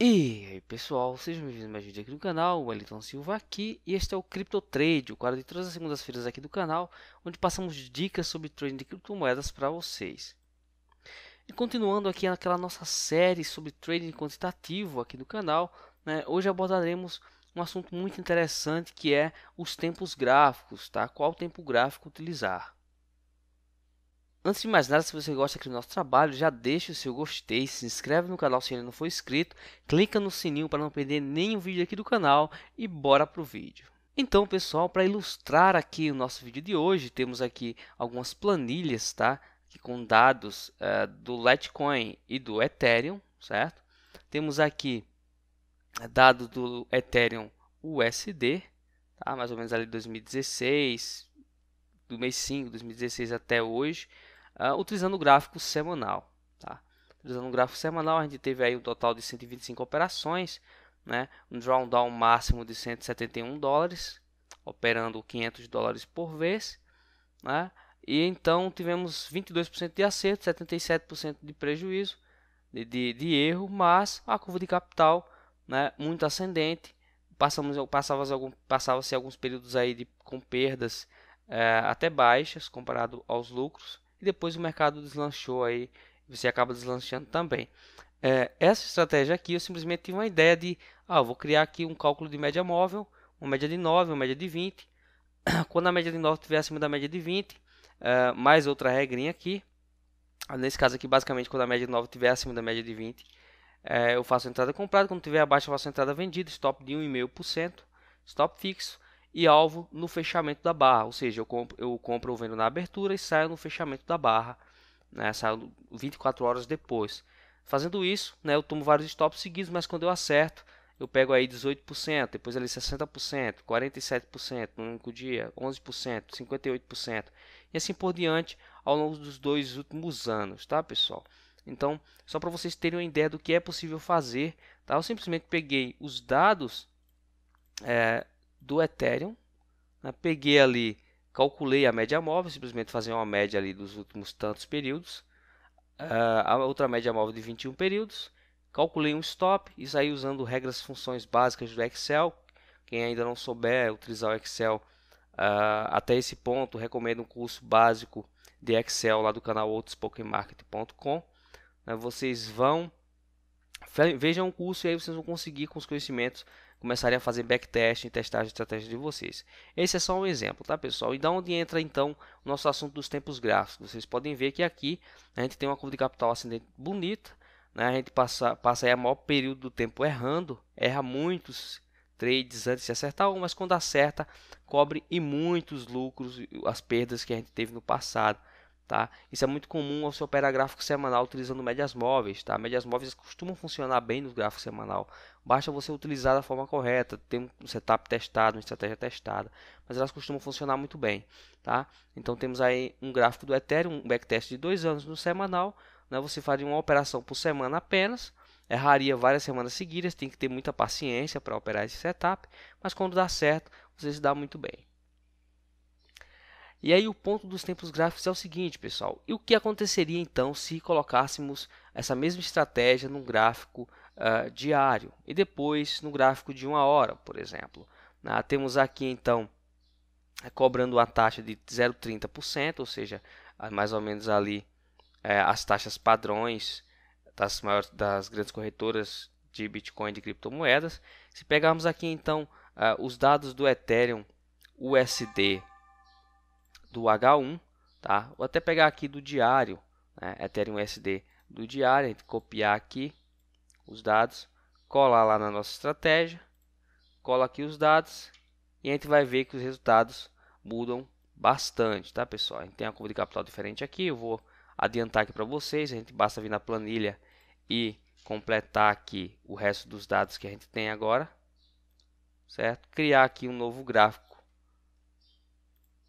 E aí pessoal, sejam bem-vindos a mais um vídeo aqui no canal, o Wellington Silva aqui, e este é o Crypto Trade, o quadro de todas as segundas-feiras aqui do canal, onde passamos dicas sobre trading de criptomoedas para vocês. E continuando aqui naquela nossa série sobre trading quantitativo aqui do canal, né, hoje abordaremos um assunto muito interessante que é os tempos gráficos, tá? Qual tempo gráfico utilizar. Antes de mais nada, se você gosta aqui do nosso trabalho, já deixa o seu gostei, se inscreve no canal se ainda não for inscrito, clica no sininho para não perder nenhum vídeo aqui do canal e bora pro vídeo. Então, pessoal, para ilustrar aqui o nosso vídeo de hoje, temos aqui algumas planilhas, tá? Aqui com dados do Litecoin e do Ethereum, certo? Temos aqui dados do Ethereum USD, tá? Mais ou menos ali 2016, do mês 5 de 2016 até hoje. Utilizando o gráfico semanal, tá? Utilizando o gráfico semanal, a gente teve aí um total de 125 operações, né? Um drawdown máximo de 171 dólares, operando 500 dólares por vez, né? E então tivemos 22% de acerto, 77% de prejuízo, de erro, mas a curva de capital, né, muito ascendente. Passava-se alguns períodos aí com perdas até baixas comparado aos lucros, e depois o mercado deslanchou aí, você acaba deslanchando também. Essa estratégia aqui eu simplesmente tive uma ideia de, vou criar aqui um cálculo de média móvel, uma média de 9, uma média de 20. Quando a média de 9 estiver acima da média de 20, mais outra regrinha aqui. Nesse caso aqui, basicamente, quando a média de 9 estiver acima da média de 20, eu faço a entrada comprada. Quando estiver abaixo, eu faço a entrada vendida. Stop de 1,5%, stop fixo e alvo no fechamento da barra. Ou seja, eu compro ou vendo na abertura e saio no fechamento da barra, né? Saio 24 horas depois. Fazendo isso, né, eu tomo vários stops seguidos, mas quando eu acerto, eu pego aí 18%, depois ali 60%, 47% no único dia, 11%, 58% e assim por diante ao longo dos 2 últimos anos, tá, pessoal? Então, só para vocês terem uma ideia do que é possível fazer, tá? Eu simplesmente peguei os dados do Ethereum, né? Peguei ali, calculei a média móvel, simplesmente fazer uma média ali dos últimos tantos períodos, a outra média móvel de 21 períodos, calculei um stop e saí usando regras, funções básicas do Excel. Quem ainda não souber utilizar o Excel até esse ponto, recomendo um curso básico de Excel lá do canal outspokenmarket.com. Vocês vejam o curso e aí vocês vão conseguir, com os conhecimentos, começarem a fazer backtest e testar as estratégias de vocês. Esse é só um exemplo, tá, pessoal? E da onde entra então o nosso assunto dos tempos gráficos? Vocês podem ver que aqui a gente tem uma curva de capital ascendente bonita, né? A gente passa aí o maior período do tempo errando, erra muitos trades antes de acertar um, mas quando acerta, cobre e muitos lucros, as perdas que a gente teve no passado. Tá? Isso é muito comum ao se operar gráfico semanal utilizando médias móveis. Tá? Médias móveis costumam funcionar bem no gráfico semanal. Basta você utilizar da forma correta, ter um setup testado, uma estratégia testada. Mas elas costumam funcionar muito bem. Tá? Então temos aí um gráfico do Ethereum, um backtest de 2 anos no semanal. Né? Você faria uma operação por semana apenas. Erraria várias semanas seguidas, tem que ter muita paciência para operar esse setup. Mas quando dá certo, você se dá muito bem. E aí o ponto dos tempos gráficos é o seguinte, pessoal. E o que aconteceria então se colocássemos essa mesma estratégia num gráfico diário e depois no gráfico de 1 hora, por exemplo? Temos aqui então cobrando uma taxa de 0,30%, ou seja, mais ou menos ali as taxas padrões das grandes corretoras de Bitcoin, de criptomoedas. Se pegarmos aqui então os dados do Ethereum USD do H1, tá? Vou até pegar aqui do diário, né? Ethereum USD do diário, a gente copiar aqui os dados, colar lá na nossa estratégia, cola aqui os dados e a gente vai ver que os resultados mudam bastante, tá, pessoal? A gente tem a curva de capital diferente aqui, eu vou adiantar aqui para vocês, a gente basta vir na planilha e completar aqui o resto dos dados que a gente tem agora, certo? Criar aqui um novo gráfico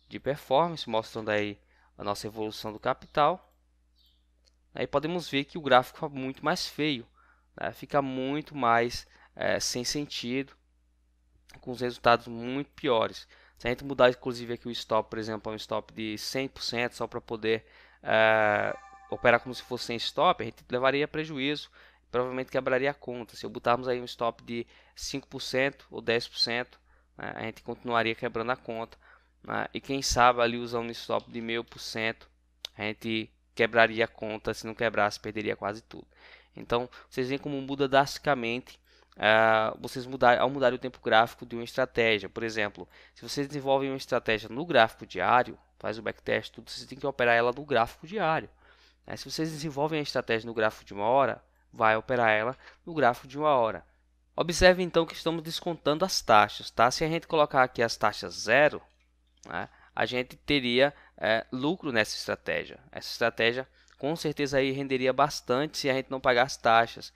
de performance, mostrando aí a nossa evolução do capital. Aí podemos ver que o gráfico fica muito mais feio, né? Fica muito mais sem sentido, com os resultados muito piores. Se a gente mudar inclusive aqui o stop, por exemplo, a um stop de 100% só para poder operar como se fosse sem stop, a gente levaria prejuízo, provavelmente quebraria a conta. Se eu botarmos aí um stop de 5% ou 10%, né, a gente continuaria quebrando a conta, né, e quem sabe ali usando um stop de 0,5%, a gente quebraria a conta. Se não quebrasse, perderia quase tudo. Então, vocês veem como muda drasticamente ao mudar o tempo gráfico de uma estratégia. Por exemplo, se vocês desenvolvem uma estratégia no gráfico diário, faz o backtest, tudo, vocês têm que operar ela no gráfico diário. Se vocês desenvolvem a estratégia no gráfico de uma hora, vai operar ela no gráfico de uma hora. Observe então que estamos descontando as taxas. Tá? Se a gente colocar aqui as taxas zero, né, a gente teria lucro nessa estratégia. Essa estratégia com certeza aí renderia bastante se a gente não pagar as taxas.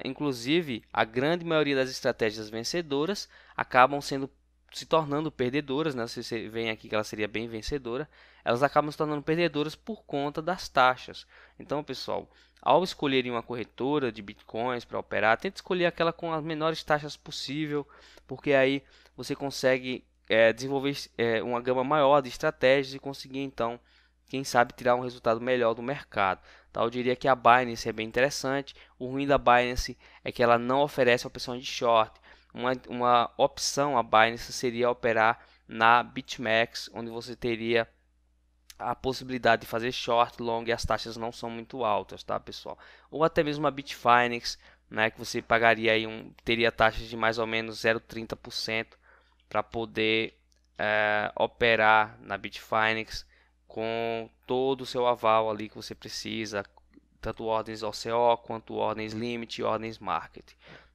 Inclusive, a grande maioria das estratégias vencedoras acabam se tornando perdedoras, né? Se você vem aqui que ela seria bem vencedora, elas acabam se tornando perdedoras por conta das taxas. Então, pessoal, ao escolherem uma corretora de bitcoins para operar, tente escolher aquela com as menores taxas possível, porque aí você consegue desenvolver uma gama maior de estratégias e conseguir então, quem sabe, tirar um resultado melhor do mercado. Tá? Eu diria que a Binance é bem interessante. O ruim da Binance é que ela não oferece opção de short. Uma opção a Binance seria operar na BitMEX, onde você teria a possibilidade de fazer short, long e as taxas não são muito altas, tá, pessoal? Ou até mesmo a Bitfinex, né, que você pagaria aí teria taxas de mais ou menos 0,30% para poder operar na Bitfinex com todo o seu aval ali que você precisa, tanto ordens OCO quanto ordens limit e ordens market.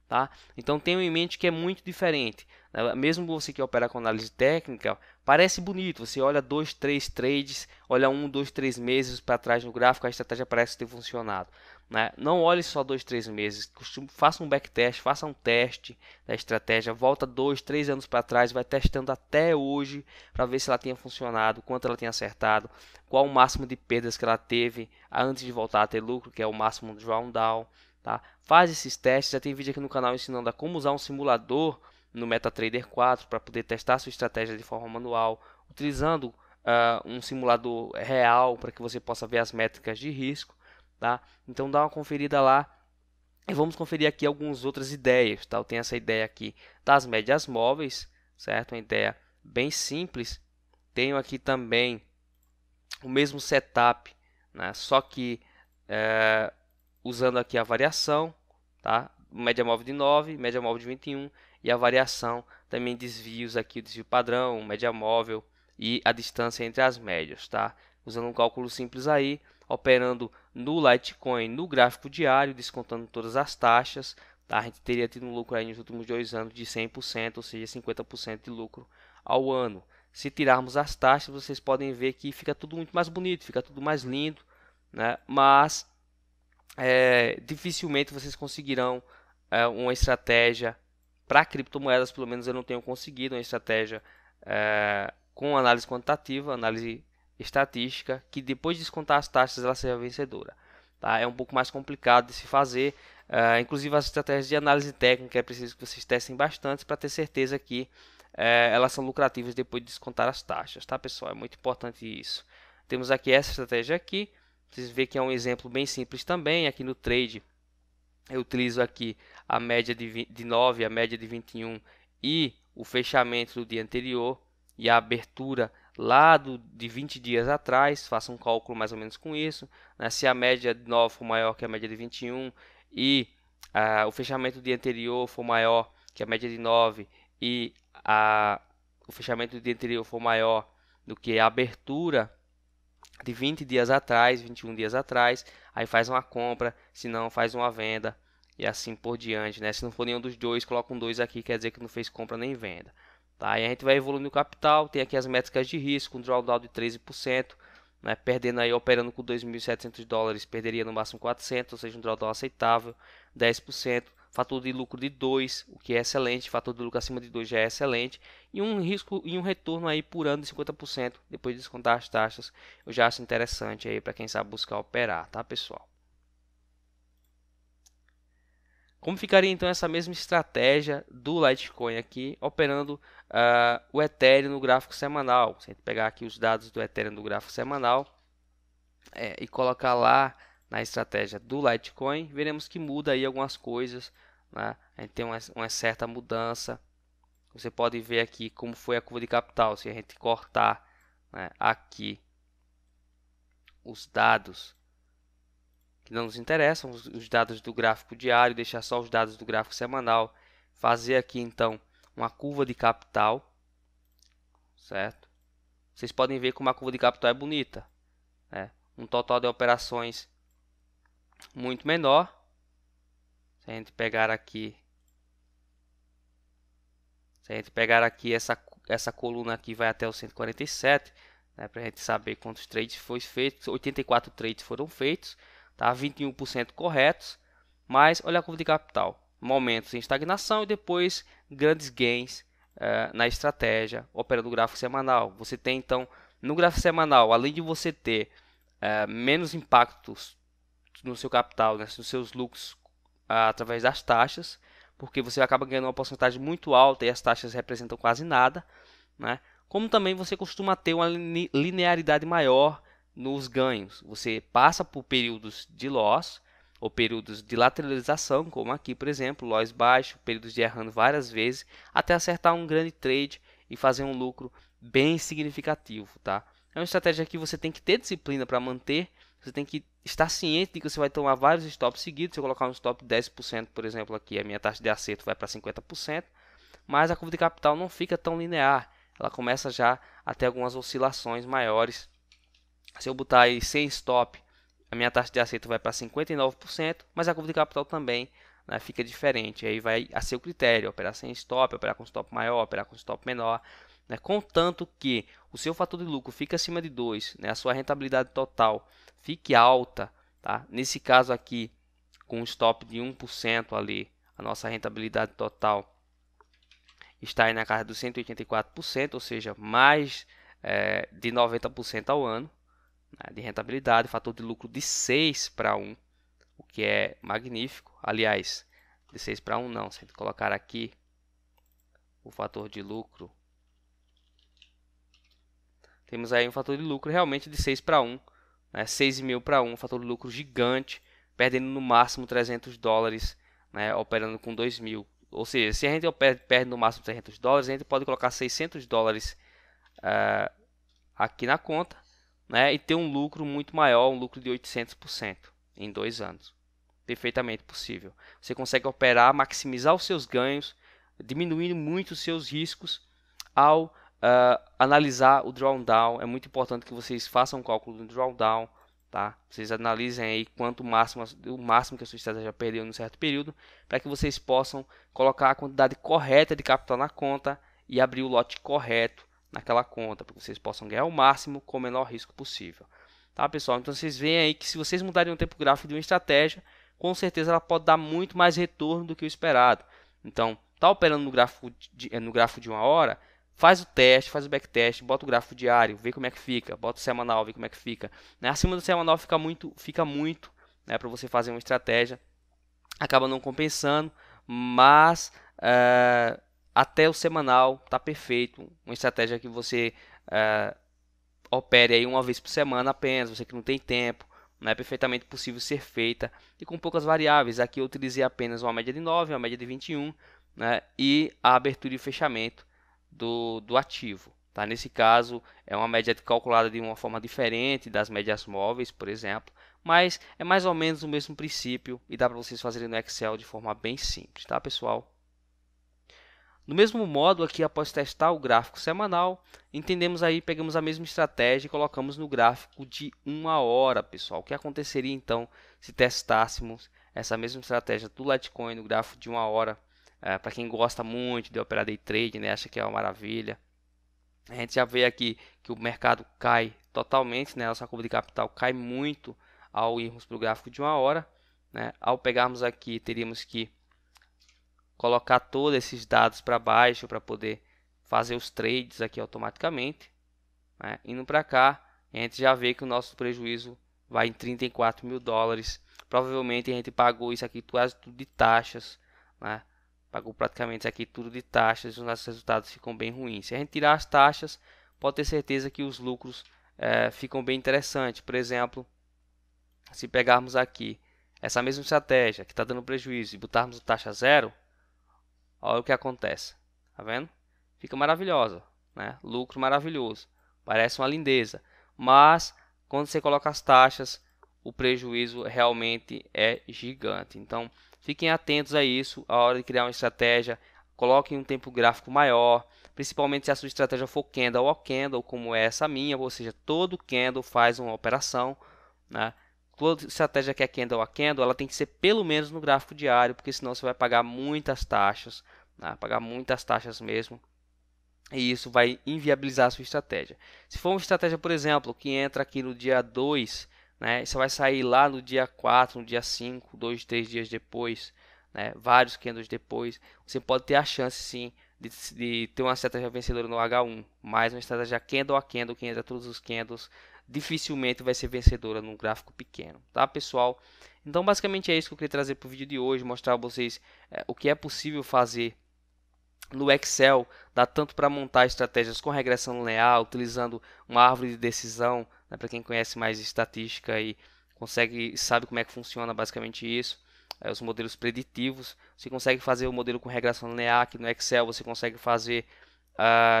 Tá? Então tenham em mente que é muito diferente. Mesmo você que opera com análise técnica, parece bonito. Você olha 2, 3 trades, olha 1, 2, 3 meses para trás no gráfico, a estratégia parece ter funcionado. Né? Não olhe só 2, 3 meses. Faça um backtest, faça um teste da estratégia. Volta 2, 3 anos para trás, vai testando até hoje para ver se ela tinha funcionado, quanto ela tinha acertado, qual o máximo de perdas que ela teve antes de voltar a ter lucro, que é o máximo drawdown. Tá? Faz esses testes. Já tem vídeo aqui no canal ensinando a como usar um simulador no MetaTrader 4 para poder testar sua estratégia de forma manual, utilizando um simulador real para que você possa ver as métricas de risco. Tá? Então dá uma conferida lá e vamos conferir aqui algumas outras ideias. Tá? Eu tenho essa ideia aqui das médias móveis, certo? Uma ideia bem simples. Tenho aqui também o mesmo setup, né? Só que usando aqui a variação, tá? Média móvel de 9, média móvel de 21 e a variação também desvios aqui, o desvio padrão, média móvel e a distância entre as médias, tá? Usando um cálculo simples aí, operando no Litecoin no gráfico diário, descontando todas as taxas, tá? A gente teria tido um lucro aí nos últimos 2 anos de 100%, ou seja, 50% de lucro ao ano. Se tirarmos as taxas, vocês podem ver que fica tudo muito mais bonito, fica tudo mais lindo, né? Mas dificilmente vocês conseguirão uma estratégia para criptomoedas. Pelo menos eu não tenho conseguido uma estratégia com análise quantitativa, análise estatística, que depois de descontar as taxas ela seja vencedora. Tá? É um pouco mais complicado de se fazer. Inclusive as estratégias de análise técnica é preciso que vocês testem bastante para ter certeza que elas são lucrativas depois de descontar as taxas, tá, pessoal? É muito importante isso. Temos aqui essa estratégia aqui. Vocês veem que é um exemplo bem simples também. Aqui no trade eu utilizo aqui a média de 9, a média de 21 e o fechamento do dia anterior e a abertura lá de 20 dias atrás. Faça um cálculo mais ou menos com isso, né? Se a média de 9 for maior que a média de 21 e o fechamento do dia anterior for maior que a média de 9 e o fechamento do dia anterior for maior do que a abertura de 20 dias atrás, 21 dias atrás, aí faz uma compra, se não faz uma venda e assim por diante, né? Se não for nenhum dos dois, coloca um 2 aqui, quer dizer que não fez compra nem venda. Tá? E a gente vai evoluindo o capital, tem aqui as métricas de risco, um drawdown de 13%, né? Perdendo aí, operando com $2.700, perderia no máximo 400, ou seja, um drawdown aceitável, 10%. Fator de lucro de 2, o que é excelente, fator de lucro acima de 2 já é excelente, e um risco e um retorno aí por ano de 50%, depois de descontar as taxas, eu já acho interessante aí para quem sabe buscar operar, tá, pessoal? Como ficaria então essa mesma estratégia do Litecoin aqui, operando o Ethereum no gráfico semanal? Se a gente pegar aqui os dados do Ethereum no gráfico semanal e colocar lá na estratégia do Litecoin, veremos que muda aí algumas coisas, né? A gente tem uma certa mudança. Você pode ver aqui como foi a curva de capital. Se a gente cortar, né, aqui os dados que não nos interessam, os dados do gráfico diário, deixar só os dados do gráfico semanal, fazer aqui então uma curva de capital, certo? Vocês podem ver como a curva de capital é bonita, né? Um total de operações muito menor. Se a gente pegar aqui, essa coluna aqui vai até o 147, né, para a gente saber quantos trades foram feitos. 84 trades foram feitos, tá? 21% corretos, mas olha a curva de capital. Momentos em estagnação e depois grandes gains na estratégia, operando o gráfico semanal. Você tem então no gráfico semanal, além de você ter menos impactos no seu capital, né, nos seus lucros através das taxas, porque você acaba ganhando uma porcentagem muito alta e as taxas representam quase nada, né? Como também você costuma ter uma linearidade maior nos ganhos. Você passa por períodos de loss ou períodos de lateralização, como aqui, por exemplo, loss baixo, períodos de errando várias vezes, até acertar um grande trade e fazer um lucro bem significativo, tá? É uma estratégia que você tem que ter disciplina para manter. Você tem que estar ciente de que você vai tomar vários stops seguidos. Se eu colocar um stop de 10%, por exemplo, aqui a minha taxa de acerto vai para 50%, mas a curva de capital não fica tão linear. Ela começa já a ter algumas oscilações maiores. Se eu botar aí 100 stop, a minha taxa de acerto vai para 59%, mas a curva de capital também, né, fica diferente. Aí vai a seu critério, operar sem stop, operar com stop maior, operar com stop menor, né, contanto que o seu fator de lucro fique acima de 2, né, a sua rentabilidade total fique alta, tá? Nesse caso aqui, com um stop de 1% ali, a nossa rentabilidade total está aí na casa dos 184%, ou seja, mais de 90% ao ano, né, de rentabilidade, fator de lucro de 6 para 1, o que é magnífico. Aliás, de 6 para 1 não, se a gente colocar aqui o fator de lucro, temos aí um fator de lucro realmente de 6 para 1, né, 6.000 para 1, fator de lucro gigante, perdendo no máximo $300, né, operando com 2.000. Ou seja, se a gente perde no máximo $300, a gente pode colocar $600 aqui na conta, né, e ter um lucro muito maior, um lucro de 800% em 2 anos. Perfeitamente possível. Você consegue operar, maximizar os seus ganhos, diminuindo muito os seus riscos ao analisar o drawdown. É muito importante que vocês façam um cálculo do drawdown, tá? Vocês analisem aí o máximo que a sua estratégia perdeu em um certo período, para que vocês possam colocar a quantidade correta de capital na conta e abrir o lote correto naquela conta, para que vocês possam ganhar o máximo com o menor risco possível. Tá, pessoal? Então vocês veem aí que se vocês mudarem o tempo gráfico de uma estratégia, com certeza ela pode dar muito mais retorno do que o esperado. Então, tá operando no gráfico de 1 hora, faz o teste, faz o backtest, bota o gráfico diário, vê como é que fica, bota o semanal, vê como é que fica. Né? Acima do semanal fica muito, né, para você fazer uma estratégia, acaba não compensando, mas até o semanal tá perfeito, uma estratégia que você opere aí uma vez por semana apenas, você que não tem tempo, não é perfeitamente possível ser feita e com poucas variáveis. Aqui eu utilizei apenas uma média de 9, uma média de 21, né, e a abertura e fechamento do ativo. Tá? Nesse caso, é uma média calculada de uma forma diferente das médias móveis, por exemplo, mas é mais ou menos o mesmo princípio e dá para vocês fazerem no Excel de forma bem simples, tá, pessoal? Do mesmo modo, aqui após testar o gráfico semanal, entendemos aí, pegamos a mesma estratégia e colocamos no gráfico de 1 hora, pessoal. O que aconteceria então se testássemos essa mesma estratégia do Litecoin no gráfico de 1 hora? Para quem gosta muito de operar day trade, né, acha que é uma maravilha. A gente já vê aqui que o mercado cai totalmente, né, nossa curva de capital cai muito ao irmos para o gráfico de 1 hora. Né? Ao pegarmos aqui, teríamos que colocar todos esses dados para baixo para poder fazer os trades aqui automaticamente, né? Indo para cá, a gente já vê que o nosso prejuízo vai em $34.000. Provavelmente a gente pagou isso aqui quase tudo de taxas, né? Pagou praticamente isso aqui tudo de taxas, os nossos resultados ficam bem ruins. Se a gente tirar as taxas, pode ter certeza que os lucros ficam bem interessantes. Por exemplo, se pegarmos aqui essa mesma estratégia que está dando prejuízo e botarmos taxa zero, olha o que acontece. Tá vendo? Fica maravilhosa, né? Lucro maravilhoso. Parece uma lindeza. Mas quando você coloca as taxas, o prejuízo realmente é gigante. Então, fiquem atentos a isso a hora de criar uma estratégia. Coloquem um tempo gráfico maior, principalmente se a sua estratégia for candle ou candle, como é essa minha, ou seja, todo candle faz uma operação, né? Toda estratégia que é candle a candle, ela tem que ser pelo menos no gráfico diário, porque senão você vai pagar muitas taxas, né? Pagar muitas taxas mesmo. E isso vai inviabilizar a sua estratégia. Se for uma estratégia, por exemplo, que entra aqui no dia 2, né, você vai sair lá no dia 4, no dia 5, 2, 3 dias depois, né, vários candles depois, você pode ter a chance sim de ter uma estratégia vencedora no H1, mas uma estratégia candle a candle, que entra todos os candles, dificilmente vai ser vencedora num gráfico pequeno, tá, pessoal? Então, basicamente é isso que eu queria trazer para o vídeo de hoje, mostrar a vocês o que é possível fazer no Excel. Dá tanto para montar estratégias com regressão linear, utilizando uma árvore de decisão, né, para quem conhece mais estatística e sabe como é que funciona basicamente isso. Os modelos preditivos, você consegue fazer o modelo com regressão linear. Aqui no Excel você consegue fazer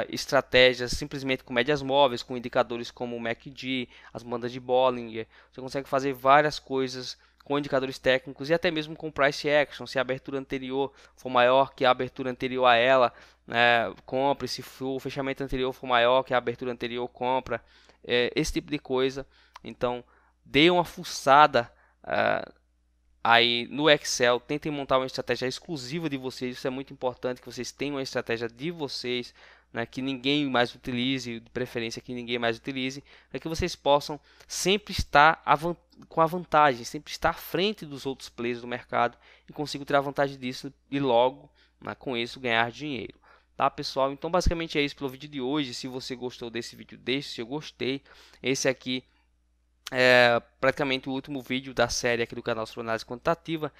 estratégias simplesmente com médias móveis, com indicadores como o MACD, as bandas de Bollinger. Você consegue fazer várias coisas com indicadores técnicos e até mesmo com price action. Se a abertura anterior for maior que a abertura anterior a ela, né, compre. Se o fechamento anterior for maior que a abertura anterior, compra. Esse tipo de coisa. Então, dê uma fuçada aí no Excel, tentem montar uma estratégia exclusiva de vocês. Isso é muito importante, que vocês tenham uma estratégia de vocês, né, que ninguém mais utilize, de preferência que ninguém mais utilize, para que vocês possam sempre estar com a vantagem, sempre estar à frente dos outros players do mercado e consigam tirar vantagem disso e logo, né, com isso, ganhar dinheiro. Tá, pessoal? Então, basicamente é isso pelo vídeo de hoje. Se você gostou desse vídeo, deixe seu gostei. Esse aqui é praticamente o último vídeo da série aqui do canal sobre análise quantitativa.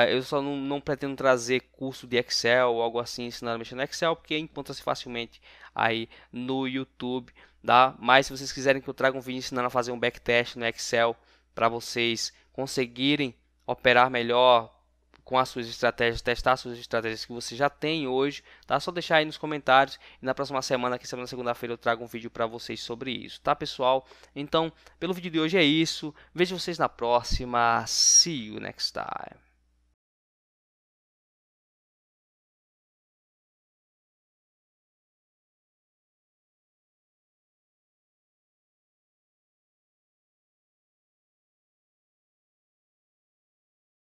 Eu só não pretendo trazer curso de Excel ou algo assim ensinando a mexer no Excel, porque encontra-se facilmente aí no YouTube, tá? Mas se vocês quiserem que eu traga um vídeo ensinando a fazer um backtest no Excel para vocês conseguirem operar melhor com as suas estratégias, testar as suas estratégias que você já tem hoje, tá? Só deixar aí nos comentários e na próxima semana, que semana segunda-feira, eu trago um vídeo para vocês sobre isso, tá, pessoal? Então, pelo vídeo de hoje é isso. Vejo vocês na próxima. See you next time.